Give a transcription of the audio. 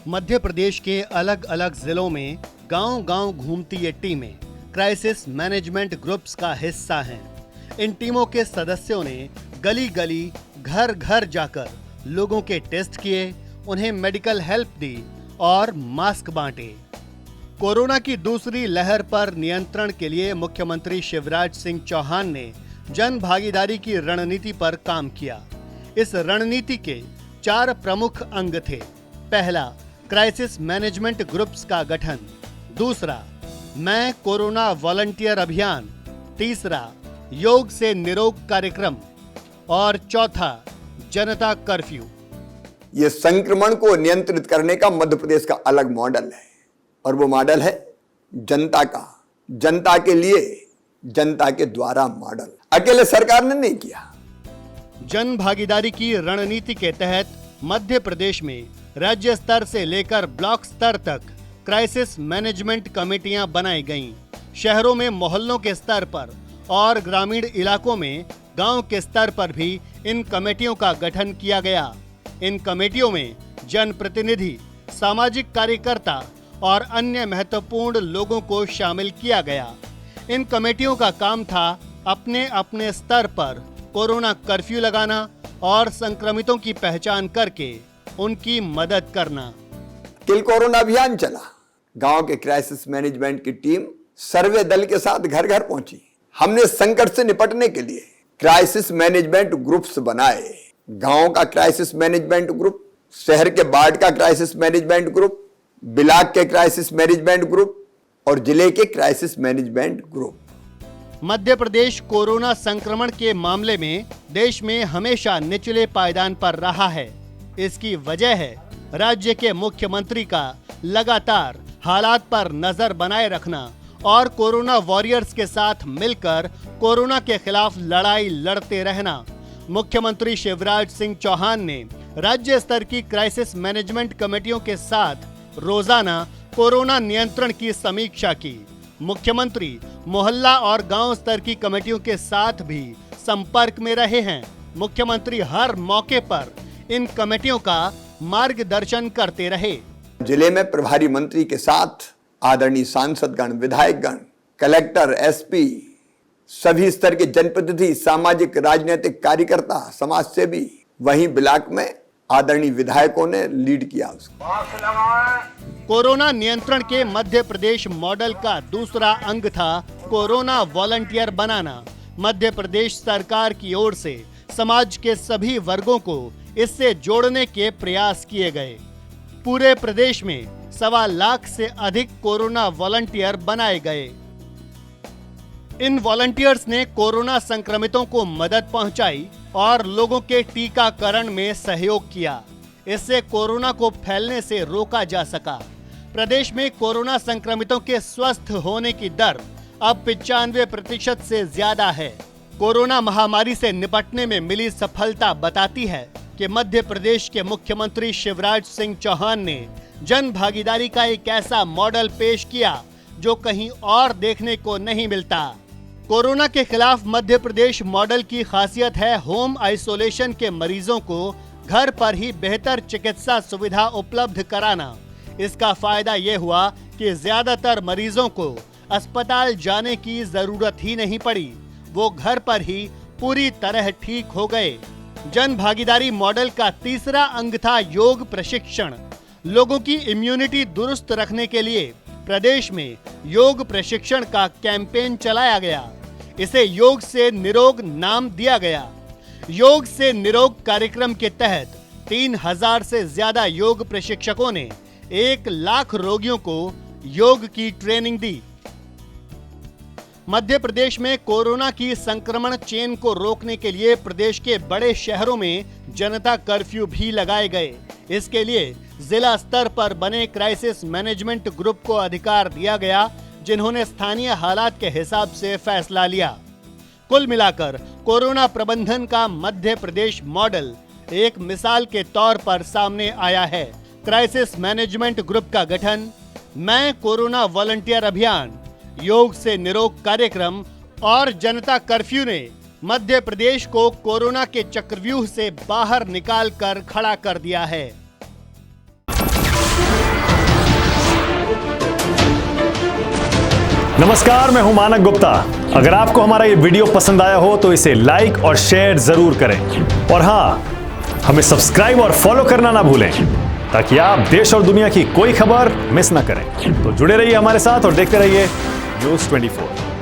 मध्य प्रदेश के अलग अलग जिलों में गांव-गांव घूमती ये टीमें क्राइसिस मैनेजमेंट ग्रुप्स का हिस्सा हैं। इन टीमों के सदस्यों ने गली-गली, घर-घर जाकर लोगों के टेस्ट किए, उन्हें मेडिकल हेल्प दी और मास्क बांटे। कोरोना की दूसरी लहर पर नियंत्रण के लिए मुख्यमंत्री शिवराज सिंह चौहान ने जन भागीदारी की रणनीति पर काम किया। इस रणनीति के 4 प्रमुख अंग थे। पहला, क्राइसिस मैनेजमेंट ग्रुप्स का गठन। दूसरा, मैं कोरोना वॉलंटियर अभियान। तीसरा, योग से निरोग कार्यक्रम। और चौथा, जनता कर्फ्यू। ये संक्रमण को नियंत्रित करने का मध्य प्रदेश का अलग मॉडल है और वो मॉडल है जनता का, जनता के लिए, जनता के द्वारा मॉडल। अकेले सरकार ने नहीं किया। जन भागीदारी की रणनीति के तहत मध्य प्रदेश में राज्य स्तर से लेकर ब्लॉक स्तर तक क्राइसिस मैनेजमेंट कमेटियां बनाई गईं। शहरों में मोहल्लों के स्तर पर और ग्रामीण इलाकों में गांव के स्तर पर भी इन कमेटियों का गठन किया गया। इन कमेटियों में जनप्रतिनिधि, सामाजिक कार्यकर्ता और अन्य महत्वपूर्ण लोगों को शामिल किया गया। इन कमेटियों का काम था अपने अपने स्तर पर कोरोना कर्फ्यू लगाना और संक्रमितों की पहचान करके उनकी मदद करना। किल कोरोना अभियान चला। गांव के क्राइसिस मैनेजमेंट की टीम सर्वे दल के साथ घर घर पहुंची। हमने संकट से निपटने के लिए क्राइसिस मैनेजमेंट ग्रुप्स बनाए। गांव का क्राइसिस मैनेजमेंट ग्रुप, शहर के बाढ़ का क्राइसिस मैनेजमेंट ग्रुप, ब्लॉक के क्राइसिस मैनेजमेंट ग्रुप और जिले के crisis management group. Madhya Pradesh corona संक्रमण के मामले में देश में हमेशा निचले पायदान पर रहा है। इसकी वजह है राज्य के मुख्यमंत्री का लगातार हालात पर नजर बनाए रखना और कोरोना वॉरियर्स के साथ मिलकर कोरोना के खिलाफ लड़ाई लड़ते रहना। मुख्यमंत्री शिवराज सिंह चौहान ने राज्य स्तर की क्राइसिस मैनेजमेंट कमेटियों के साथ रोजाना कोरोना नियंत्रण की समीक्षा की। मुख्यमंत्री मोहल्ला और गांव स्तर की कमेटियों के साथ भी संपर्क में रहे हैं। मुख्यमंत्री हर मौके पर इन कमेटियों का मार्गदर्शन करते रहे। जिले में प्रभारी मंत्री के साथ आदरणीय सांसदगण, विधायकगण, कलेक्टर, एसपी, सभी स्तर के जनप्रतिनिधि, सामाजिक राजनीतिक कार्यकर्ता, समाज सेवी, वहीं ब्लॉक में आदरणीय विधायकों ने लीड किया उसको। कोरोना नियंत्रण के मध्य प्रदेश मॉडल का दूसरा अंग था कोरोना वॉलंटियर बनाना। मध्य प्रदेश सरकार की ओर से समाज के सभी वर्गों को इससे जोड़ने के प्रयास किए गए। पूरे प्रदेश में 1.25 लाख से अधिक कोरोना वॉलंटियर बनाए गए। इन वॉलंटियर्स ने कोरोना संक्रमितों को मदद पहुंचाई और लोगों के टीकाकरण में सहयोग किया। इससे कोरोना को फैलने से रोका जा सका। प्रदेश में कोरोना संक्रमितों के स्वस्थ होने की दर अब 95% से ज्यादा है। कोरोना महामारी से निपटने में मिली सफलता बताती है कि मध्य प्रदेश के मुख्यमंत्री शिवराज सिंह चौहान ने जन भागीदारी का एक ऐसा मॉडल पेश किया जो कहीं और देखने को नहीं मिलता। कोरोना के खिलाफ मध्य प्रदेश मॉडल की खासियत है होम आइसोलेशन के मरीजों को घर पर ही बेहतर चिकित्सा सुविधा उपलब्ध कराना। इसका फायदा ये हुआ कि ज्यादातर मरीजों को अस्पताल जाने की जरूरत ही नहीं पड़ी। वो घर पर ही पूरी तरह ठीक हो गए। जन भागीदारी मॉडल का तीसरा अंग था योग प्रशिक्षण। लोगों की इम्यूनिटी दुरुस्त रखने के लिए प्रदेश में योग प्रशिक्षण का कैंपेन चलाया गया। इसे योग से निरोग नाम दिया गया। योग से निरोग कार्यक्रम के तहत 3000 से ज्यादा योग प्रशिक्षकों ने 1 लाख रोगियों को योग की ट्रेनिंग दी। मध्य प्रदेश में कोरोना की संक्रमण चेन को रोकने के लिए प्रदेश के बड़े शहरों में जनता कर्फ्यू भी लगाए गए। इसके लिए जिला स्तर पर बने क्राइसिस मैनेजमेंट ग्रुप को अधिकार दिया गया, जिन्होंने स्थानीय हालात के हिसाब से फैसला लिया। कुल मिलाकर कोरोना प्रबंधन का मध्य प्रदेश मॉडल एक मिसाल के तौर पर सामने आया है। क्राइसिस मैनेजमेंट ग्रुप का गठन, मैं कोरोना वॉलंटियर अभियान, योग से निरोग कार्यक्रम और जनता कर्फ्यू ने मध्य प्रदेश को कोरोना के चक्रव्यूह से बाहर निकाल कर खड़ा कर दिया है। नमस्कार, मैं हूं मानक गुप्ता। अगर आपको हमारा ये वीडियो पसंद आया हो तो इसे लाइक और शेयर जरूर करें और हाँ, हमें सब्सक्राइब और फॉलो करना ना भूलें ताकि आप देश और दुनिया की कोई खबर मिस ना करें। तो जुड़े रहिए हमारे साथ और देखते रहिए न्यूज़ 24।